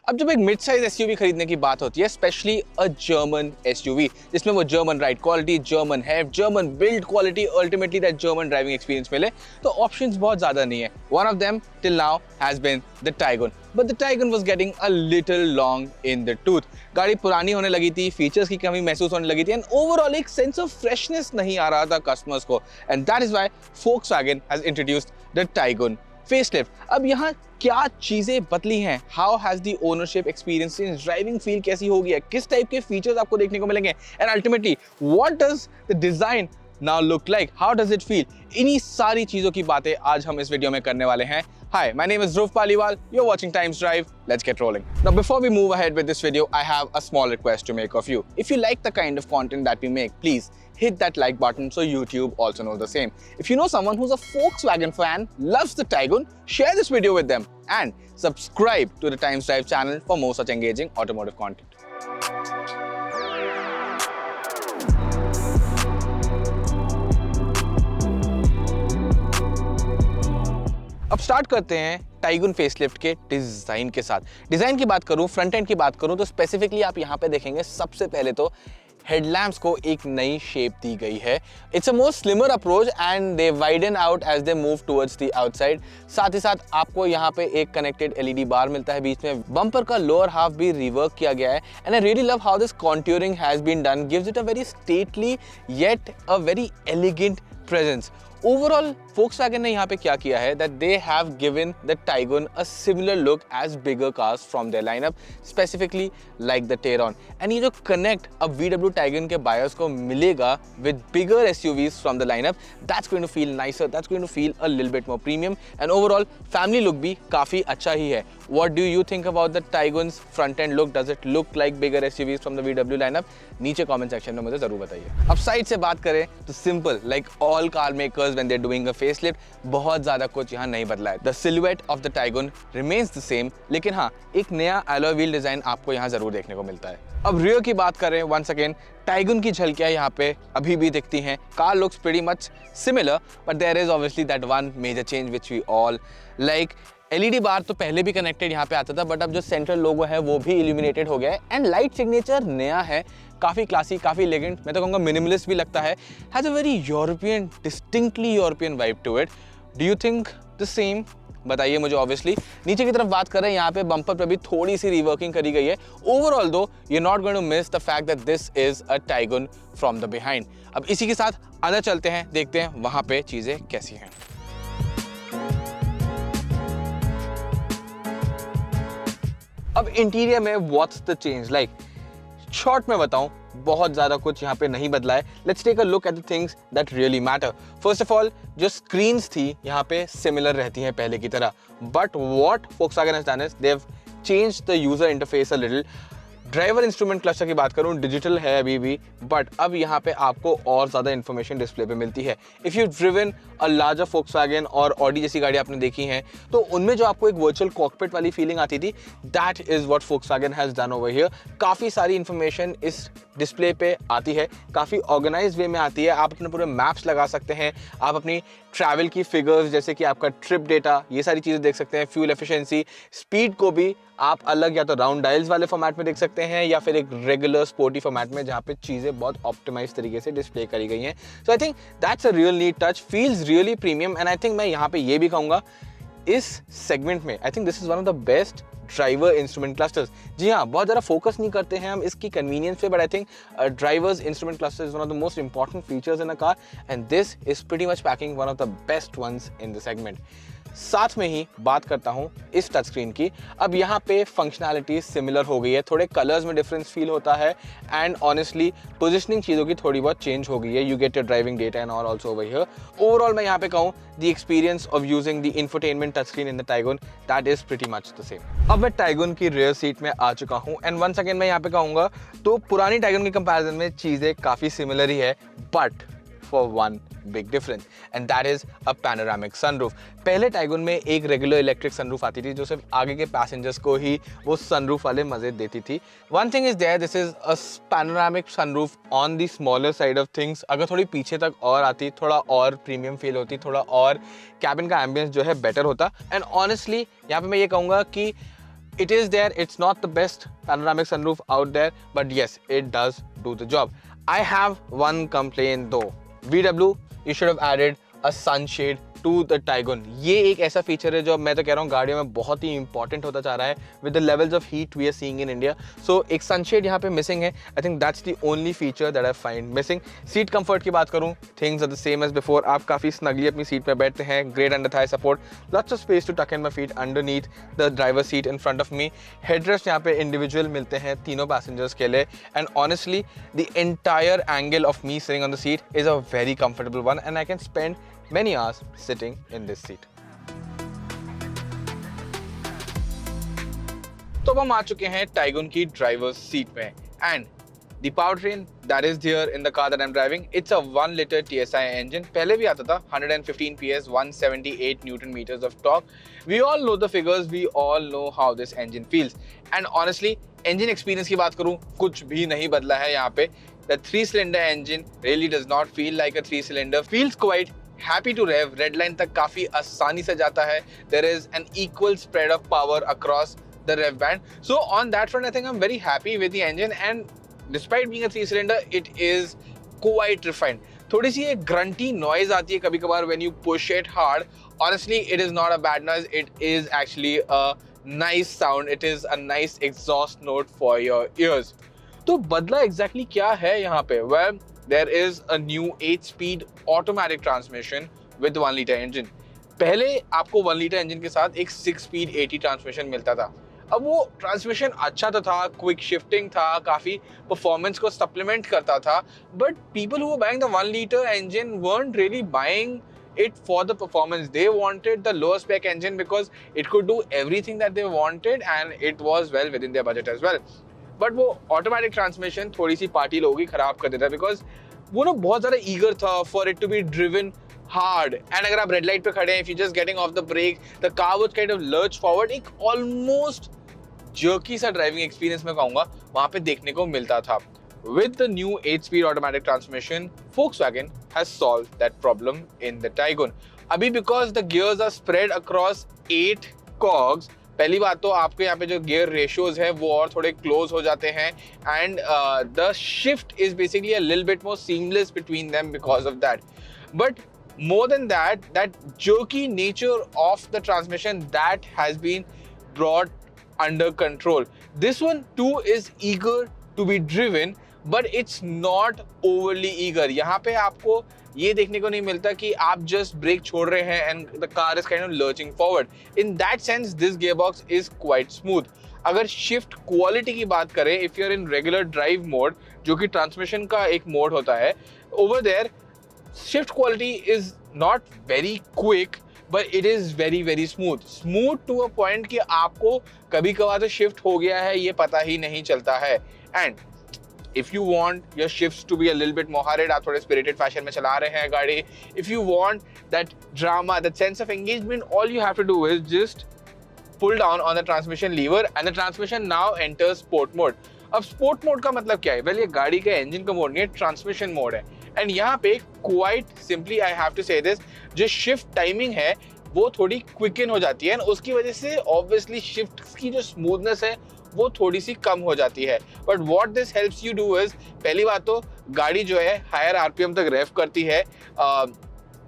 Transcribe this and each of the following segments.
अब जब एक मिड साइज एसयूवी खरीदने की बात होती है, स्पेशली अ जर्मन एसयूवी जिसमें वो German ride quality, German heft, German build quality, ultimately that German driving experience मिले, तो ऑप्शंस बहुत ज्यादा नहीं है। One of them till now has been the Taigun, but the Taigun was getting a little long in the tooth. गाड़ी पुरानी होने लगी थी, फीचर्स की कमी महसूस होने लगी थी, एंड ओवरऑल एक सेंस ऑफ फ्रेशनेस नहीं आ रहा था कस्टमर्स को, and that is why Volkswagen has introduced the Taigun facelift. अब यहाँ क्या चीजें बदली हैं, how has the ownership experience changed, driving feel कैसी होगी है, किस टाइप के फीचर्स आपको देखने को मिलेंगे, and ultimately what does the design now look like, how does it feel. इन्हीं सारी चीजों की बातें आज हम इस वीडियो में करने वाले हैं। Hi, my name is Dhruv Paliwal. You're watching Times Drive. Let's get rolling. Now, before we move ahead with this video, I have a small request to make of you. If you like the kind of content that we make, please hit that like button so YouTube also knows the same. If you know someone who's a Volkswagen fan, loves the Taygun, share this video with them and subscribe to the Times Drive channel for more such engaging automotive content. अब start करते हैं Taigun facelift के design के साथ। Design की बात करूं, front end की बात करूं, तो स्पेसिफिकली आप यहां पे देखेंगे सबसे पहले तो हेडलैम्प्स को एक नई शेप दी गई है। It's a more slimmer approach and they widen out as they move towards the outside. साथ ही साथ आपको यहाँ पे एक कनेक्टेड एलईडी बार मिलता है बीच में। बम्पर का लोअर हाफ भी रिवर्क किया गया है, and I really love how this contouring has been done, gives it a very stately yet a very elegant presence. Overall Volkswagen ने यहाँ पे क्या किया है, that they have given the Taygun a similar look as bigger cars from their lineup, specifically like the Tayron. And ये जो connect अब VW Taygun के buyers को मिलेगा with bigger SUVs from the lineup, that's going to feel nicer, that's going to feel a little bit more premium, and overall family look भी काफी अच्छा ही है। What do you think about the Taygun's front end look? Does it look like bigger SUVs from the VW lineup? नीचे comment section में मुझे जरूर बताइए। अब साइड से बात करें तो simple, like all car makers when they're doing a facelift, बहुत ज्यादा कुछ यहाँ नहीं बदला है। The silhouette of the Taygun remains the same, लेकिन हाँ, एक नया alloy wheel डिजाइन आपको यहाँ जरूर देखने को मिलता है। अब रियर की बात करें, once again Taygun की झलकियां यहाँ पे अभी भी दिखती हैं। Car looks pretty much similar, but there is obviously that one major change which we all like. LED bar तो पहले भी कनेक्टेड यहाँ पे आता था, बट अब जो सेंट्रल लोगो है वो भी इल्यूमिनेटेड हो गया है, एंड लाइट सिग्नेचर नया है, काफी क्लासी, काफी एलिगेंट, मैं तो कहूँगा मिनिमलिस्ट भी लगता है। Has a very European, distinctly European vibe to it. Do you think the same? बताइए मुझे ऑब्वियसली। नीचे की तरफ बात करें, यहाँ पे बम्पर पे भी थोड़ी सी रिवर्किंग करी गई है। Overall do you not going to miss the fact that this is a Taigun from the behind. अब इसी के साथ अंदर चलते हैं, देखते हैं वहां पे चीजें कैसी हैं। अब इंटीरियर में what's the change like, short में बताऊं, बहुत ज्यादा कुछ यहाँ पे नहीं बदला है। Let's take a look at the things that really matter. First of all, जो स्क्रीन्स थी यहाँ पे सिमिलर रहती हैं पहले की तरह, but what Volkswagen has done is they've changed the user interface a little. Driver instrument cluster की बात करूं, डिजिटल है अभी भी, बट अब यहाँ पे आपको और ज्यादा इंफॉर्मेशन डिस्प्ले पे मिलती है। If you driven a larger Volkswagen और ऑडी जैसी गाड़ी आपने देखी हैं, तो उनमें जो आपको एक वर्चुअल कॉकपिट वाली फीलिंग आती थी, that is what Volkswagen has done over here. काफी सारी इंफॉर्मेशन इस डिस्प्ले पे आती है, काफी ऑर्गेनाइज वे में आती है। आप अपने पूरे मैप्स लगा सकते हैं, आप अपनी ट्रैवल की फिगर्स जैसे कि आपका ट्रिप डेटा, ये सारी चीजें देख सकते हैं। फ्यूल एफिशिएंसी, स्पीड को भी आप अलग या तो राउंड डायल्स वाले फॉर्मेट में देख सकते हैं, या फिर एक रेगुलर स्पोर्टी फॉर्मेट में जहाँ पे चीजें बहुत ऑप्टिमाइज तरीके से डिस्प्ले करी गई हैं। So I think that's a real neat touch, feels really premium, and I think मैं यहाँ पे ये भी कहूँगा इस सेगमेंट में I think this is one of the best driver instrument clusters. जी हाँ, बहुत ज़्यादा फोकस नहीं करते हैं हम इसकी कन्वीनियंस पे, but I think drivers instrument cluster is one of the most important features in a car, and this is pretty much packing one of the best ones in the segment. साथ में ही बात करता हूं इस touch screen की। अब यहाँ पे फंक्शनैलिटी सिमिलर हो गई है, थोड़े कलर्स में डिफरेंस फील होता है, एंड ऑनेस्टली पोजिशनिंग चीज़ों की थोड़ी बहुत चेंज हो गई है। You get your driving data and all also over here. Overall मैं यहाँ पे कहूँ the experience of using the infotainment touch screen in the Taigun, that is pretty much the same. अब मैं टाइगन की रियर सीट में आ चुका हूँ, एंड वंस अगेन मैं यहाँ पे कहूँगा तो पुरानी टाइगन की कंपैरिजन में चीज़ें काफ़ी सिमिलर ही है, but for one big difference, and that is a panoramic sunroof. पहले टाइगन में एक रेगुलर इलेक्ट्रिक सनरूफ आती थी जो सिर्फ आगे के पैसेंजर्स को ही वो सनरूफ वाले मजे देती थी। One thing is there, this is a panoramic sunroof on the smaller side of things. अगर थोड़ी पीछे तक और आती, थोड़ा और प्रीमियम फील होती, थोड़ा और कैबिन का एम्बियंस जो है बेटर होता। एंड ऑनेस्टली यहाँ पे मैं ये कहूँगा कि It is there, it's not the best panoramic sunroof out there, but yes, it does do the job. I have one complaint though. VW, you should have added a sunshade to the Tiguan. ये एक ऐसा feature है जो मैं तो कह रहा हूँ गाड़ियों में बहुत ही इंपॉर्टेंट होता जा रहा है with the levels of heat we are seeing in India. So एक sunshade यहाँ पे missing है. I think that's the only feature that I find missing. Seat comfort की बात करूँ, things are the same as before. आप काफ़ी snugly अपनी सीट में बैठते हैं. Great under thigh support. Lots of space to tuck in my feet underneath the driver's seat in front of me. Headrest यहाँ पे individual मिलते हैं तीनों passengers के लिए. And honestly, the entire angle of me sitting on the seat is a very comfortable one, and I can spend many hours sitting in this seat. तो अब हम आ चुके हैं Tiguan की ड्राइवर्स सीट में, and the powertrain that is there in the car that I'm driving, it's a 1 liter TSI engine. पहले भी आता था 115 PS, 178 Newton meters of torque. We all know the figures, we all know how this engine feels. And honestly, engine experience की बात करूँ, कुछ भी नहीं बदला है यहाँ पे. The 3-cylinder engine really does not feel like a 3-cylinder. Feels quite happy to rev. Redline तक काफी आसानी से जाता है. There is an equal spread of power across the rev band. So on that front, I think I'm very happy with the engine, and despite being a 3-cylinder, it is quite refined. थोड़ी सी एक grunty noise आती है कभी कभार when you push it hard. Honestly, it is not a bad noise. It is actually a nice sound. It is a nice exhaust note for your ears. तो बदला exactly क्या है यहाँ पे? Well, there is a new 8-speed automatic transmission with 1 liter engine. पहले आपको 1 liter engine के साथ एक 6-speed AT transmission मिलता था. अब वो ट्रांसमिशन अच्छा तो था, क्विक शिफ्टिंग था, काफी परफॉर्मेंस को सप्लीमेंट करता था, but people who were buying the 1 liter engine weren't really buying it for the performance. They wanted the lower spec engine because it could do everything that they wanted and it was well within their budget as well. But वो automatic transmission थोड़ी सी party लोगों की खराब कर देता है, because वो ना बहुत ज़्यादा ईगर था for it to be driven hard. And अगर आप रेड लाइट पे खड़े हैं, if you just getting off the brake, the car would kind of lurch forward. एक ऑलमोस्ट जर्की सा ड्राइविंग एक्सपीरियंस मैं कहूँगा वहाँ पे देखने को मिलता था. With the new 8-speed automatic transmission, Volkswagen has solved that problem in the Tiguan. अभी because the gears are spread across 8 cogs, पहली बात तो आपके यहाँ पे जो गियर रेशियोज है वो और थोड़े क्लोज हो जाते हैं, and the shift is basically a little bit more seamless between them because of that. But more than that, that jerky nature of the transmission that has been brought under control. This one too is eager to be driven, but it's not overly eager. यहाँ पे आपको ये देखने को नहीं मिलता कि आप just ब्रेक छोड़ रहे हैं and the car is kind of lurching forward. In that sense, this gearbox is quite smooth. अगर shift quality की बात करें, if you're in regular drive mode, जो कि transmission का एक मोड होता है, over there shift quality is not very quick, but it is very very smooth to a point कि आपको कभी कभार तो shift हो गया है ये पता ही नहीं चलता है. And if you want your shifts to be a little bit more hurried, आप थोड़े spirited fashion में चला रहे हैं गाड़ी, if you want that drama, that sense of engagement, all you have to do is just pull down on the transmission lever and the transmission now enters sport mode. अब sport mode का मतलब क्या है? Well, ये गाड़ी का engine का mode नहीं है, transmission मोड है. एंड यहाँ पे quite simply I have to say this, जो शिफ्ट टाइमिंग है वो थोड़ी क्विकन हो जाती है, एंड उसकी वजह से ऑब्वियसली शिफ्ट की जो स्मूथनेस है वो थोड़ी सी कम हो जाती है. But what this helps you do is, पहली बात तो गाड़ी जो है हायर आरपीएम तक रेव करती है.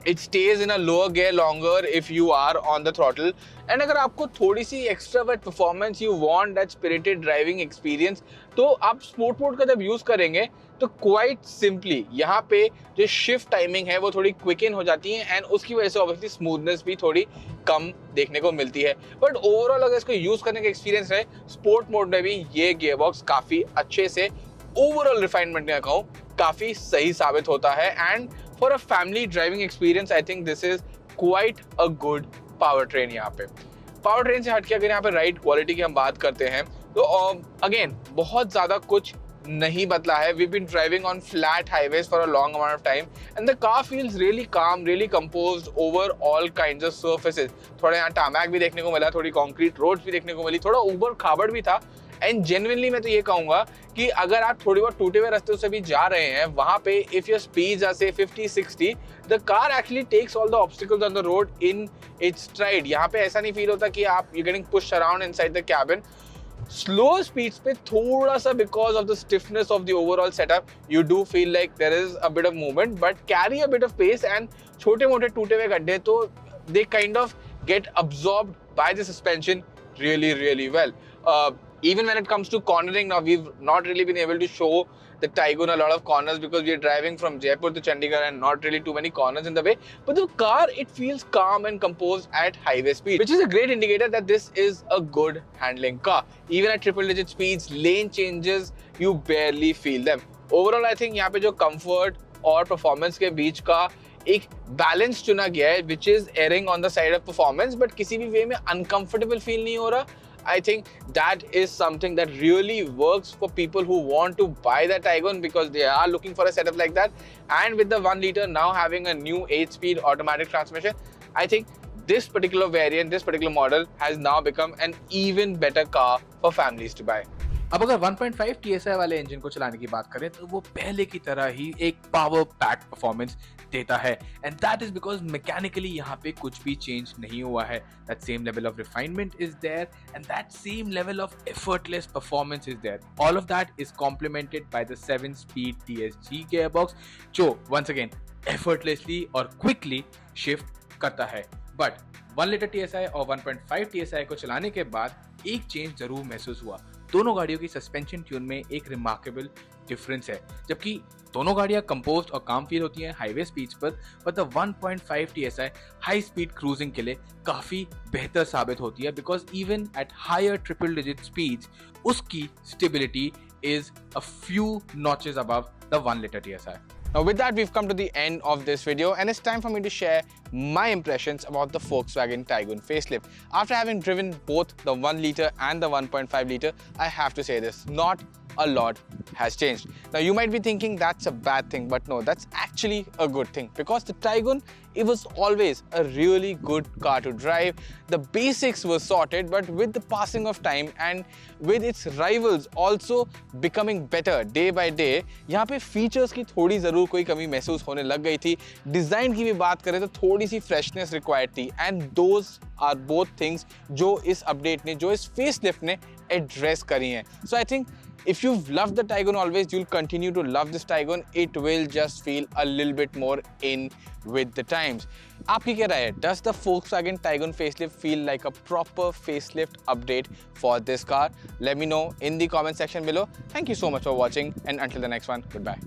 It stays in a lower gear longer if you are on the throttle. And अगर आपको थोड़ी सी extravert performance, you want that spirited driving experience, तो आप sport mode का जब यूज करेंगे तो quite simply यहाँ पे जो shift timing है वो थोड़ी quicken हो जाती है, and उसकी वजह से obviously smoothness भी थोड़ी कम देखने को मिलती है. बट ओवरऑल अगर इसको यूज करने का एक्सपीरियंस है, स्पोर्ट मोड में भी ये गियरबॉक्स काफी अच्छे से ओवरऑल रिफाइनमेंट में कहूँ काफी सही साबित होता है. And for a family driving experience, I think this is quite a good powertrain. यहाँ पे powertrain से हटके अगर यहाँ पे राइड क्वालिटी की हम बात करते हैं तो अगेन बहुत ज़्यादा कुछ नहीं बदला है. We've been driving on flat highways for a long amount of time and the car feels really calm, really composed over all kinds of surfaces. थोड़ा यहाँ टामैक भी देखने को मिला, थोड़ी concrete roads भी देखने को मिली, थोड़ा ऊबड़ खाबड़ भी था, एंड जेन्युइनली मैं तो ये कहूंगा कि अगर आप थोड़ी बहुत टूटे हुए रास्तों से भी जा रहे हैं, वहां पे if your speeds are say 50-60, the car actually takes all the obstacles on the road in its stride. यहाँ पे ऐसा नहीं फील होता कि आप you getting pushed around inside the cabin. Slow speeds पे थोड़ा सा because of the stiffness of the overall setup you do feel like there is a bit of movement, but carry a bit of pace and छोटे मोटे टूटे हुए गड्ढे तो they kind of get absorbed by the suspension really well. Even when it comes to cornering, now we've not really been able to show the Taigun a lot of corners because we are driving from Jaipur to Chandigarh and not really too many corners in the way. But the car, it feels calm and composed at highway speed, which is a great indicator that this is a good handling car. Even at triple digit speeds, lane changes, you barely feel them. Overall, I think यहाँ पे जो comfort और performance के बीच का एक balance चुना गया है which is erring on the side of performance, but किसी भी वे में अनकंफर्टेबल फील नहीं हो रहा. I think that is something that really works for people who want to buy that Taygun because they are looking for a setup like that. And with the 1 liter now having a new 8-speed automatic transmission, I think this particular variant, this particular model has now become an even better car for families to buy. अब अगर 1.5 TSI वाले engine को चलाने की बात करें तो वो पहले की तरह ही एक पावर पैक परफॉर्मेंस देता है, and that is because mechanically यहाँ पे कुछ भी चेंज नहीं हुआ है. That same level of refinement is there and that same level of effortless performance is there. All of that is complemented by द 7-speed TSG gearbox जो once again effortlessly और क्विकली शिफ्ट करता है. But 1 litre TSI और 1.5 TSI को चलाने के बाद एक चेंज जरूर महसूस हुआ. दोनों गाड़ियों की सस्पेंशन ट्यून में एक रिमार्केबल डिफरेंस है. जबकि दोनों गाड़ियां कंपोज्ड और काम फील होती हैं हाईवे स्पीड्स पर, but the 1.5 TSI high speed cruising के लिए काफी बेहतर साबित होती है because even at higher triple digit speeds उसकी stability is a few notches above the 1 liter TSI. Now with that, we've come to the end of this video and it's time for me to share my impressions about the Volkswagen Taygun facelift. After having driven both the 1 liter and the 1.5 liter, I have to say this, not a lot has changed. Now you might be thinking that's a bad thing, but no, that's actually a good thing because the Taygun, it was always a really good car to drive. The basics were sorted, but with the passing of time and with its rivals also becoming better day by day, यहाँ पे features की थोड़ी ज़रूर कोई कमी महसूस होने लग गई थी. डिज़ाइन की भी बात करें तो थोड़ी सी फ्रेशनेस रिक्वायर्ड थी, and those are both things जो इस अपडेट ने, जो इस फेसलिफ्ट ने एड्रेस करी हैं. So I think if you've loved the Taygun always, you'll continue to love this Taygun. It will just feel a little bit more in with the times. आपकी क्या राय है? Does the Volkswagen Taygun facelift feel like a proper facelift update for this car? Let me know in the comment section below. Thank you so much for watching, and until the next one, goodbye.